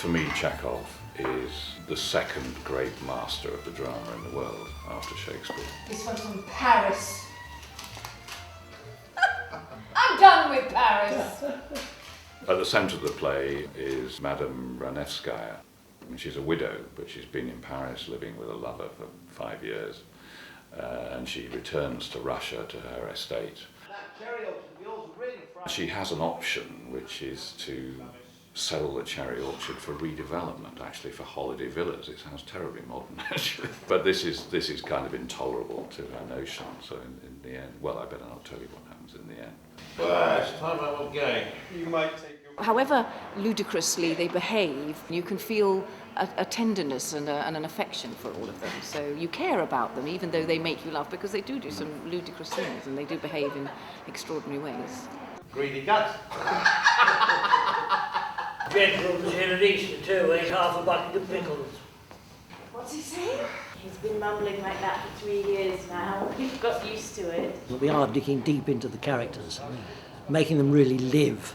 For me, Chekhov is the second great master of the drama in the world after Shakespeare. This one's from Paris. I'm done with Paris. At the centre of the play is Madame Ranevskaya. I mean, she's a widow, but she's been in Paris living with a lover for 5 years. And she returns to Russia, to her estate. She has an option, which is to sell the cherry orchard for redevelopment, actually for holiday villas. It sounds terribly modern, actually. But this is kind of intolerable to her notion, so in the end, well, I better not tell you what happens in the end. Well, it's time I was going. You might take your... However ludicrously they behave, you can feel a tenderness and an affection for all of them. So you care about them, even though they make you laugh, because they do some ludicrous things and they do behave in extraordinary ways. Greedy guts. Gentleman's here at Easter too, ate half a bucket of pickles. What's he saying? He's been mumbling like that for 3 years now. We've got used to it. We are digging deep into the characters, making them really live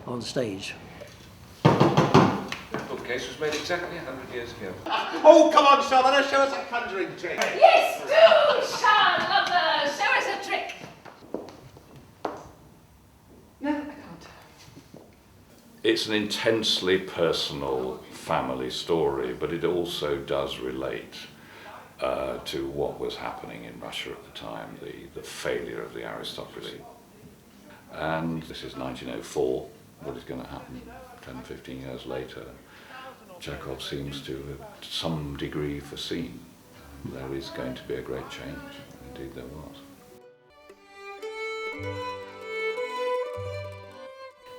on stage. That bookcase was made exactly 100 years ago. Oh, come on, Charlotte, show us a conjuring trick. Yes, do, Charlotte! Show us a trick. No, I can't. It's an intensely personal family story, but it also does relate to what was happening in Russia at the time, the failure of the aristocracy. And this is 1904, what is going to happen 10, 15 years later. Chekhov seems to have, to some degree, foreseen there is going to be a great change. Indeed there was.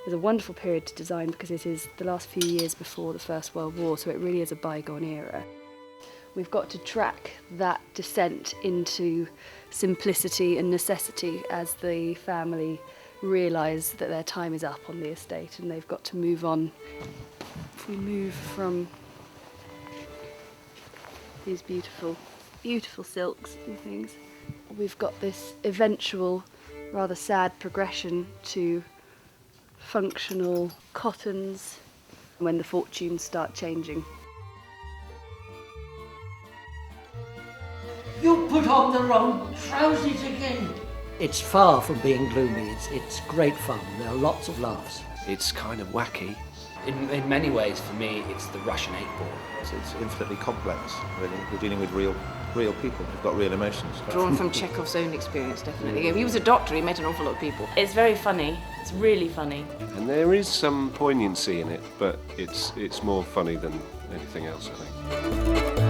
It's a wonderful period to design because it is the last few years before the First World War, so it really is a bygone era. We've got to track that descent into simplicity and necessity as the family realise that their time is up on the estate and they've got to move on. If we move from these beautiful, beautiful silks and things, we've got this eventual, rather sad progression to functional cottons when the fortunes start changing. You put on the wrong trousers again. It's far from being gloomy, it's great fun. There are lots of laughs. It's kind of wacky. In many ways, for me, it's the Russian 8-ball. It's infinitely complex, really. We're dealing with real people who've got real emotions. Drawn from Chekhov's own experience, definitely. He was a doctor, he met an awful lot of people. It's very funny. It's really funny. And there is some poignancy in it, but it's more funny than anything else, I think.